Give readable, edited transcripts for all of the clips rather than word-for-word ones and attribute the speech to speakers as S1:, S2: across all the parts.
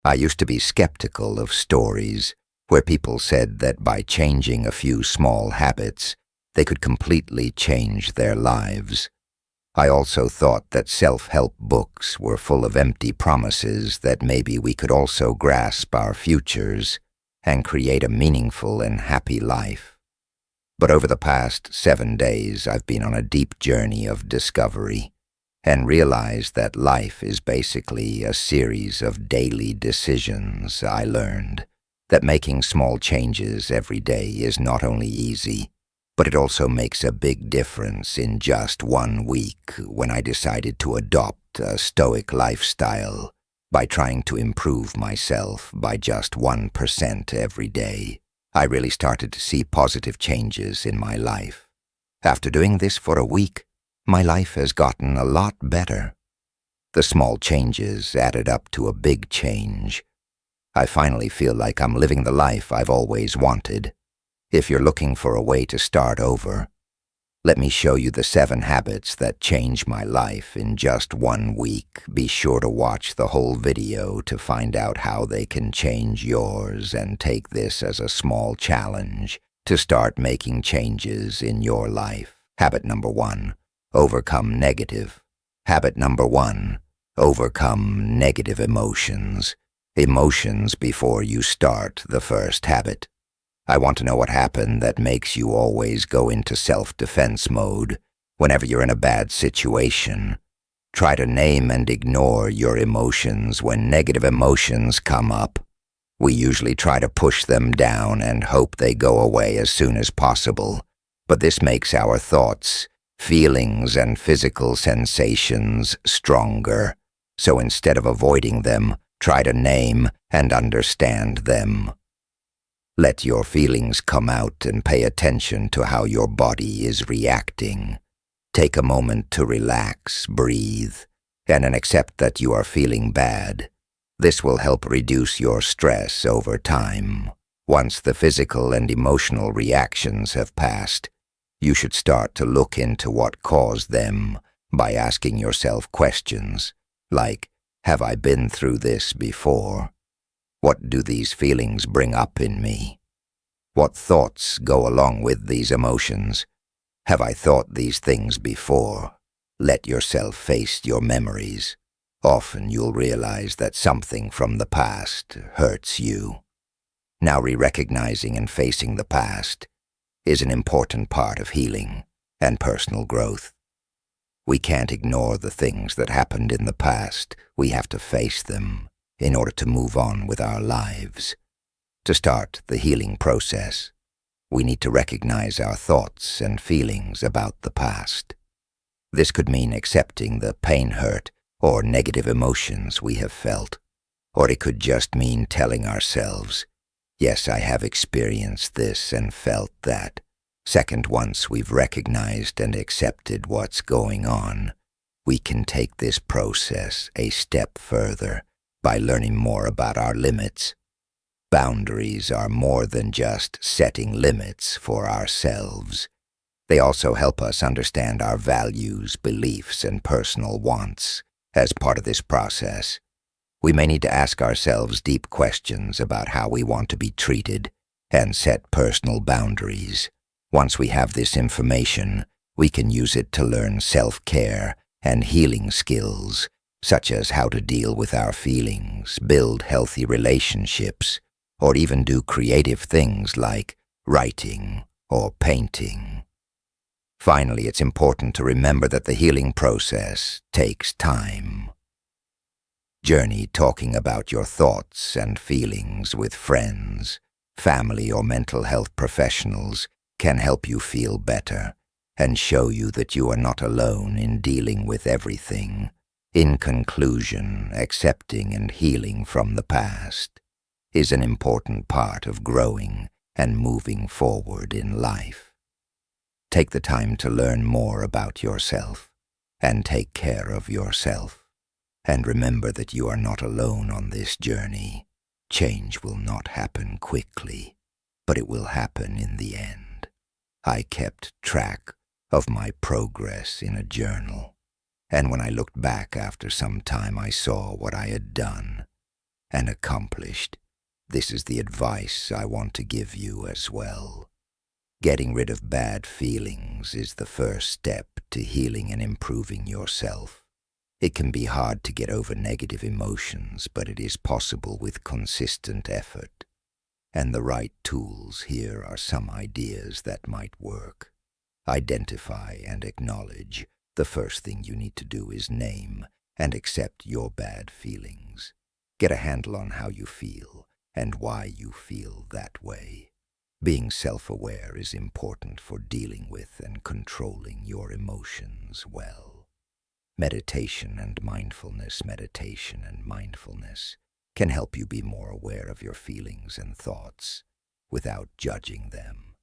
S1: I used to be skeptical of stories where people said that by changing a few small habits, they could completely change their lives. I also thought that self-help books were full of empty promises that maybe we could also grasp our futures and create a meaningful and happy life. But over the past 7 days, I've been on a deep journey of discovery and realized that life is basically a series of daily decisions. I learned that making small changes every day is not only easy, but it also makes a big difference. In just 1 week, when I decided to adopt a Stoic lifestyle by trying to improve myself by just 1% every day, I really started to see positive changes in my life. After doing this for a week, my life has gotten a lot better. The small changes added up to a big change. I finally feel like I'm living the life I've always wanted. If you're looking for a way to start over, let me show you the 7 habits that changed my life in just 1 week. Be sure to watch the whole video to find out how they can change yours, and take this as a small challenge to start making changes in your life. Habit number 1, overcome negative. Habit number 1, overcome negative emotions. Emotions before you start the first habit. I want to know what happened that makes you always go into self-defense mode whenever you're in a bad situation. Try to name and ignore your emotions when negative emotions come up. We usually try to push them down and hope they go away as soon as possible, but this makes our thoughts, feelings, and physical sensations stronger. So instead of avoiding them, try to name and understand them. Let your feelings come out and pay attention to how your body is reacting. Take a moment to relax, breathe, and accept that you are feeling bad. This will help reduce your stress over time. Once the physical and emotional reactions have passed, you should start to look into what caused them by asking yourself questions like, have I been through this before? What do these feelings bring up in me? What thoughts go along with these emotions? Have I thought these things before? Let yourself face your memories. Often you'll realize that something from the past hurts you. Now, recognizing and facing the past is an important part of healing and personal growth. We can't ignore the things that happened in the past. We have to face them in order to move on with our lives. To start the healing process, we need to recognize our thoughts and feelings about the past. This could mean accepting the pain, hurt, or negative emotions we have felt. Or it could just mean telling ourselves, yes, I have experienced this and felt that. Second, once we've recognized and accepted what's going on, we can take this process a step further by learning more about our limits. Boundaries are more than just setting limits for ourselves. They also help us understand our values, beliefs, and personal wants. As part of this process, we may need to ask ourselves deep questions about how we want to be treated and set personal boundaries. Once we have this information, we can use it to learn self-care and healing skills, such as how to deal with our feelings, build healthy relationships, or even do creative things like writing or painting. Finally, it's important to remember that the healing process takes time. Journey talking about your thoughts and feelings with friends, family, or mental health professionals can help you feel better and show you that you are not alone in dealing with everything. In conclusion, accepting and healing from the past is an important part of growing and moving forward in life. Take the time to learn more about yourself and take care of yourself. And remember that you are not alone on this journey. Change will not happen quickly, but it will happen in the end. I kept track of my progress in a journal, and when I looked back after some time, I saw what I had done. and accomplished. This is the advice I want to give you as well. Getting rid of bad feelings is the first step to healing and improving yourself. It can be hard to get over negative emotions, but it is possible with consistent effort. And the right tools here are some ideas that might work. Identify and acknowledge. The first thing you need to do is name and accept your bad feelings. Get a handle on how you feel and why you feel that way. Being self-aware is important for dealing with and controlling your emotions well. Meditation and mindfulness can help you be more aware of your feelings and thoughts without judging them.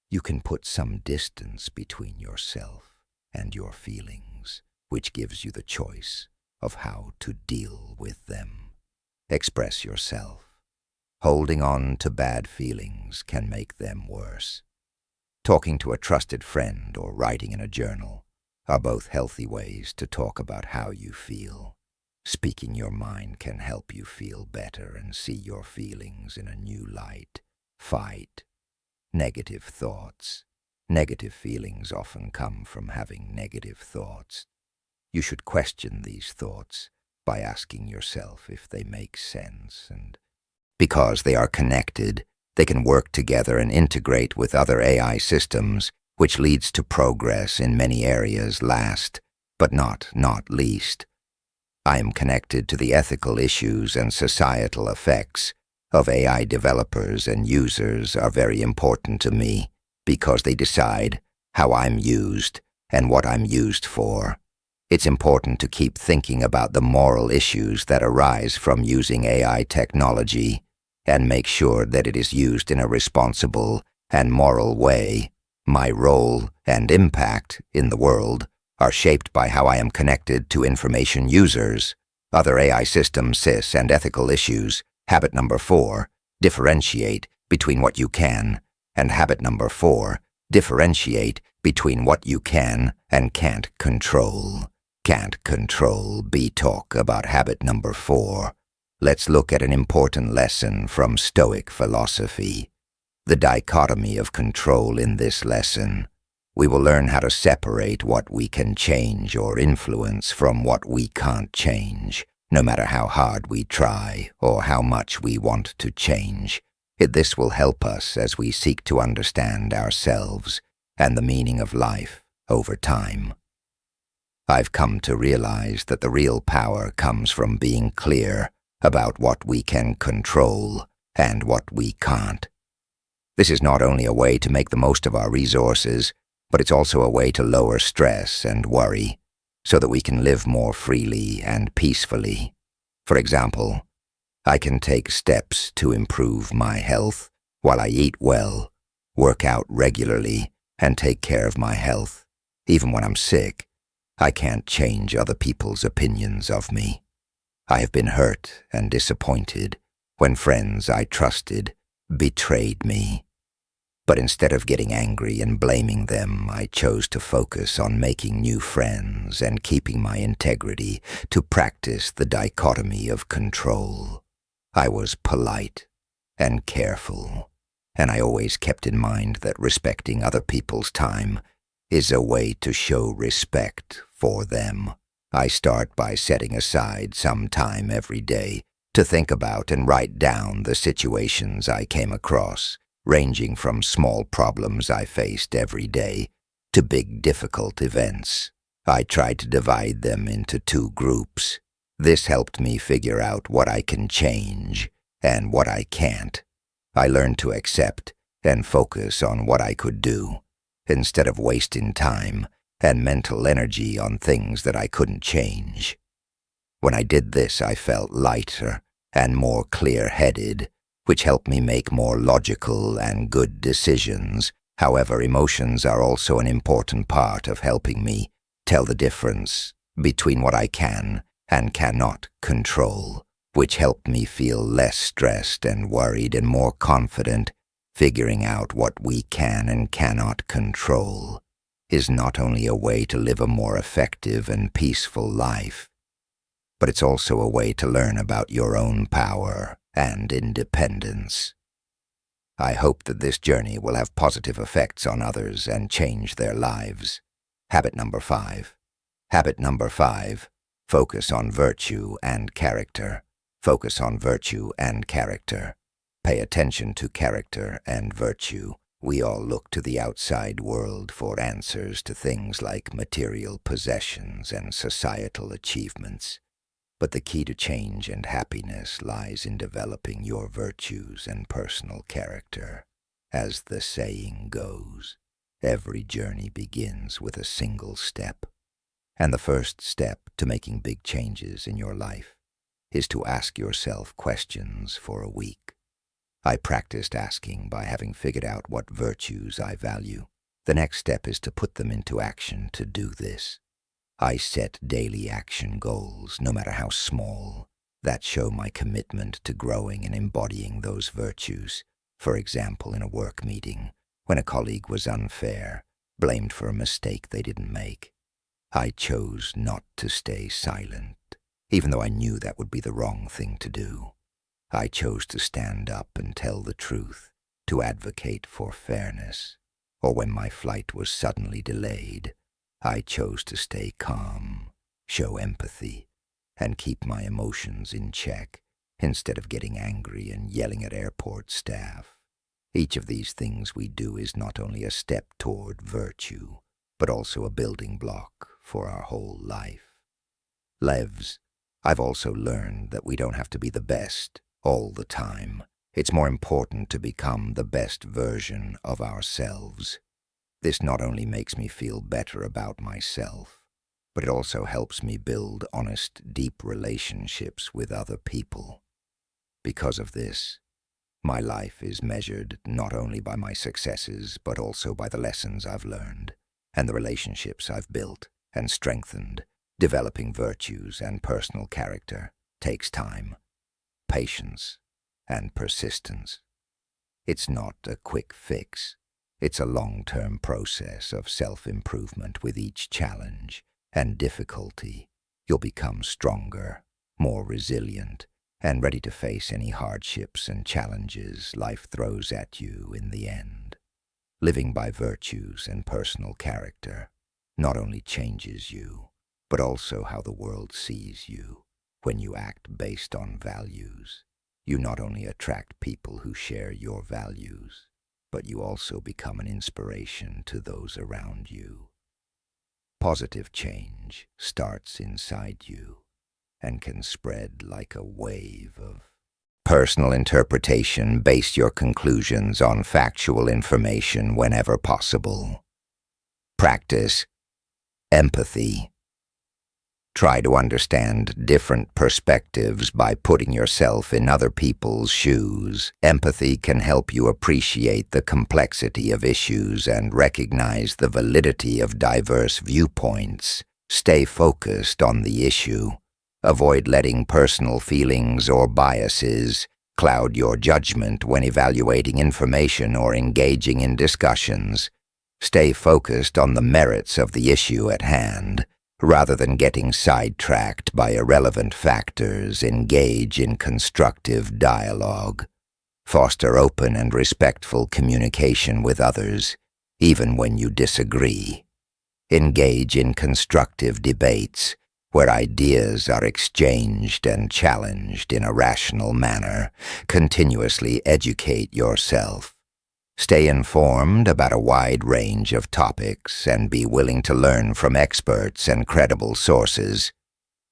S1: You can put some distance between yourself and your feelings, which gives you the choice of how to deal with them. Express yourself. Holding on to bad feelings can make them worse. Talking to a trusted friend or writing in a journal are both healthy ways to talk about how you feel. Speaking your mind can help you feel better and see your feelings in a new light. Fight negative thoughts. Negative feelings often come from having negative thoughts. You should question these thoughts by asking yourself if they make sense, and because they are connected, they can work together and integrate with other AI systems, which leads to progress in many areas. Last, but not least, I am connected to the ethical issues and societal effects of AI. Developers and users are very important to me because they decide how I'm used and what I'm used for. It's important to keep thinking about the moral issues that arise from using AI technology and make sure that it is used in a responsible and moral way. My role and impact in the world are shaped by how I am connected to information users, other AI systems, and ethical issues. Habit number 4, differentiate between what you can. And habit number 4, differentiate between what you can and can't control. Can't control. Talk about habit number 4. Let's look at an important lesson from Stoic philosophy. The dichotomy of control in this lesson. We will learn how to separate what we can change or influence from what we can't change, no matter how hard we try or how much we want to change. This will help us as we seek to understand ourselves and the meaning of life over time. I've come to realize that the real power comes from being clear about what we can control and what we can't. This is not only a way to make the most of our resources, but it's also a way to lower stress and worry so that we can live more freely and peacefully. For example, I can take steps to improve my health while I eat well, work out regularly, and take care of my health. Even when I'm sick, I can't change other people's opinions of me. I have been hurt and disappointed when friends I trusted betrayed me. But instead of getting angry and blaming them, I chose to focus on making new friends and keeping my integrity to practice the dichotomy of control. I was polite and careful, and I always kept in mind that respecting other people's time is a way to show respect for them. I start by setting aside some time every day to think about and write down the situations I came across, ranging from small problems I faced every day to big difficult events. I tried to divide them into 2 groups. This helped me figure out what I can change and what I can't. I learned to accept and focus on what I could do, instead of wasting time and mental energy on things that I couldn't change. When I did this, I felt lighter and more clear-headed, which helped me make more logical and good decisions. However, emotions are also an important part of helping me tell the difference between what I can and cannot control, which helped me feel less stressed and worried and more confident. Figuring out what we can and cannot control is not only a way to live a more effective and peaceful life, but it's also a way to learn about your own power and independence. I hope that this journey will have positive effects on others and change their lives. Habit number 5. Habit number 5. Focus on virtue and character. Focus on virtue and character. Pay attention to character and virtue. We all look to the outside world for answers to things like material possessions and societal achievements. But the key to change and happiness lies in developing your virtues and personal character. As the saying goes, every journey begins with a single step. And the first step to making big changes in your life is to ask yourself questions for a week. I practiced asking by having figured out what virtues I value. The next step is to put them into action to do this. I set daily action goals, no matter how small, that show my commitment to growing and embodying those virtues. For example, in a work meeting, when a colleague was unfair, blamed for a mistake they didn't make, I chose not to stay silent, even though I knew that would be the wrong thing to do. I chose to stand up and tell the truth, to advocate for fairness. Or when my flight was suddenly delayed, I chose to stay calm, show empathy, and keep my emotions in check instead of getting angry and yelling at airport staff. Each of these things we do is not only a step toward virtue, but also a building block for our whole life. Levs, I've also learned that we don't have to be the best all the time. It's more important to become the best version of ourselves. This not only makes me feel better about myself, but it also helps me build honest, deep relationships with other people. Because of this, my life is measured not only by my successes, but also by the lessons I've learned and the relationships I've built and strengthened. Developing virtues and personal character takes time, patience, and persistence. It's not a quick fix. It's a long-term process of self-improvement. With each challenge and difficulty, you'll become stronger, more resilient, and ready to face any hardships and challenges life throws at you in the end. Living by virtues and personal character not only changes you, but also how the world sees you. When you act based on values, you not only attract people who share your values, but you also become an inspiration to those around you. Positive change starts inside you and can spread like a wave of personal interpretation. Base your conclusions on factual information whenever possible. Practice empathy. Try to understand different perspectives by putting yourself in other people's shoes. Empathy can help you appreciate the complexity of issues and recognize the validity of diverse viewpoints. Stay focused on the issue. Avoid letting personal feelings or biases cloud your judgment when evaluating information or engaging in discussions. Stay focused on the merits of the issue at hand, rather than getting sidetracked by irrelevant factors. Engage in constructive dialogue. Foster open and respectful communication with others, even when you disagree. Engage in constructive debates, where ideas are exchanged and challenged in a rational manner. Continuously educate yourself. Stay informed about a wide range of topics and be willing to learn from experts and credible sources.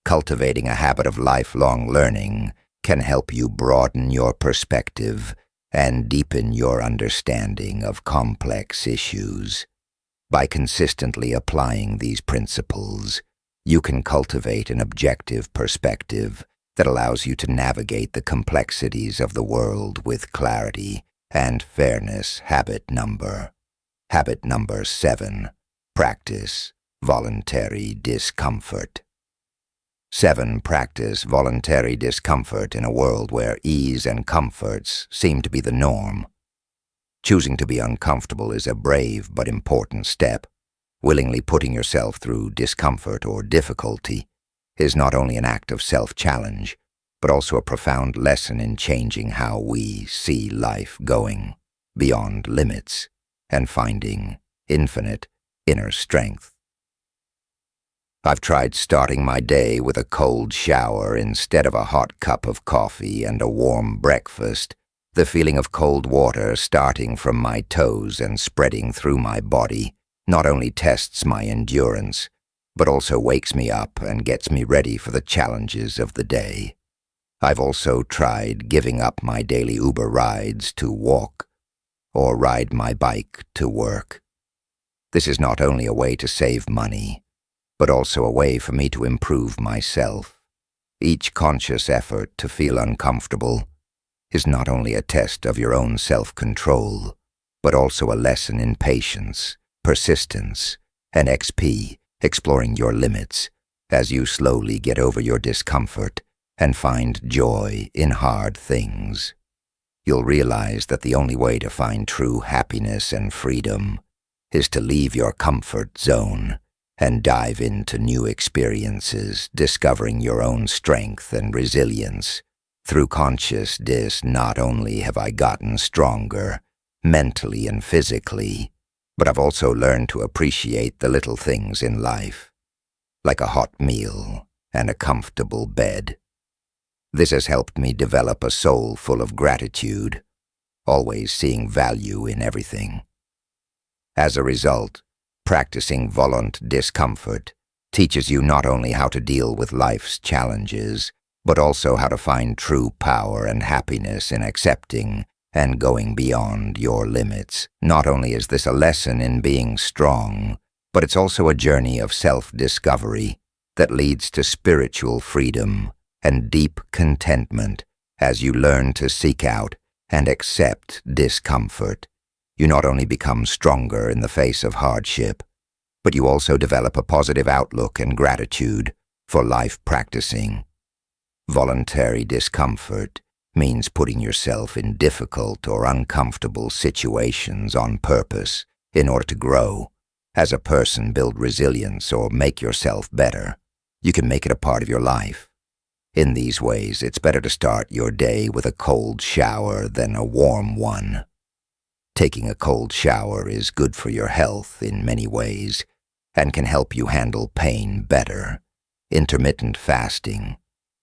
S1: Cultivating a habit of lifelong learning can help you broaden your perspective and deepen your understanding of complex issues. By consistently applying these principles, you can cultivate an objective perspective that allows you to navigate the complexities of the world with clarity and fairness. Habit number 7. Practice voluntary discomfort. 7. Practice voluntary discomfort in a world where ease and comforts seem to be the norm. Choosing to be uncomfortable is a brave but important step. Willingly putting yourself through discomfort or difficulty is not only an act of self-challenge, but also a profound lesson in changing how we see life, going beyond limits and finding infinite inner strength. I've tried starting my day with a cold shower instead of a hot cup of coffee and a warm breakfast. The feeling of cold water starting from my toes and spreading through my body not only tests my endurance, but also wakes me up and gets me ready for the challenges of the day. I've also tried giving up my daily Uber rides to walk or ride my bike to work. This is not only a way to save money, but also a way for me to improve myself. Each conscious effort to feel uncomfortable is not only a test of your own self-control, but also a lesson in patience, persistence, and exploring your limits as you slowly get over your discomfort and find joy in hard things. You'll realize that the only way to find true happiness and freedom is to leave your comfort zone and dive into new experiences, discovering your own strength and resilience. Through conscious not only have I gotten stronger, mentally and physically, but I've also learned to appreciate the little things in life, like a hot meal and a comfortable bed. This has helped me develop a soul full of gratitude, always seeing value in everything. As a result, practicing discomfort teaches you not only how to deal with life's challenges, but also how to find true power and happiness in accepting and going beyond your limits. Not only is this a lesson in being strong, but it's also a journey of self-discovery that leads to spiritual freedom and deep contentment. As you learn to seek out and accept discomfort, you not only become stronger in the face of hardship, but you also develop a positive outlook and gratitude for life. Practicing voluntary discomfort means putting yourself in difficult or uncomfortable situations on purpose in order to grow as a person, build resilience, or make yourself better. You can make it a part of your life. In these ways, it's better to start your day with a cold shower than a warm one. Taking a cold shower is good for your health in many ways and can help you handle pain better. Intermittent fasting.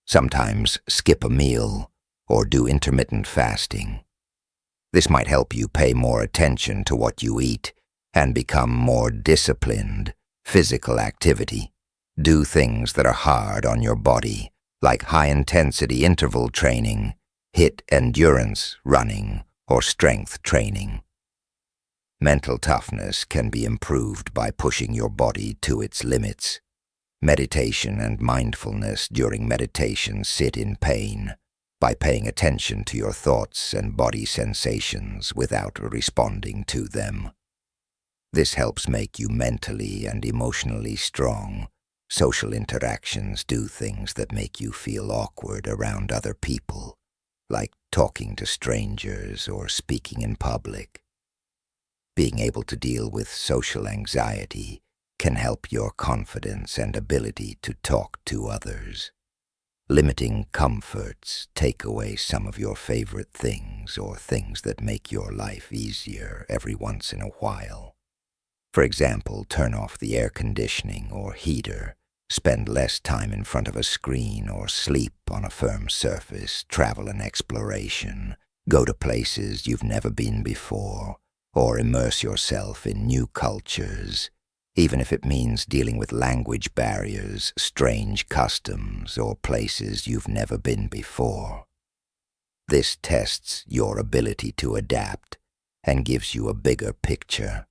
S1: Sometimes skip a meal or do intermittent fasting. This might help you pay more attention to what you eat and become more disciplined. Physical activity. Do things that are hard on your body, like high-intensity interval training, HIIT endurance, running, or strength training. Mental toughness can be improved by pushing your body to its limits. Meditation and mindfulness during meditation sit in pain by paying attention to your thoughts and body sensations without responding to them. This helps make you mentally and emotionally strong. Social interactions. Do things that make you feel awkward around other people, like talking to strangers or speaking in public. Being able to deal with social anxiety can help your confidence and ability to talk to others. Limiting comforts. Take away some of your favorite things or things that make your life easier every once in a while. For example, turn off the air conditioning or heater, spend less time in front of a screen or sleep on a firm surface, travel and exploration, go to places you've never been before, or immerse yourself in new cultures, even if it means dealing with language barriers, strange customs, or places you've never been before. This tests your ability to adapt and gives you a bigger picture.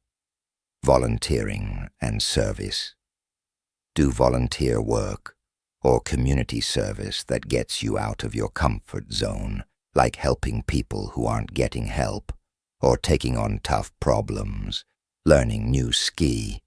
S1: Volunteering and service. Do volunteer work or community service that gets you out of your comfort zone, like helping people who aren't getting help, or taking on tough problems, learning new ski,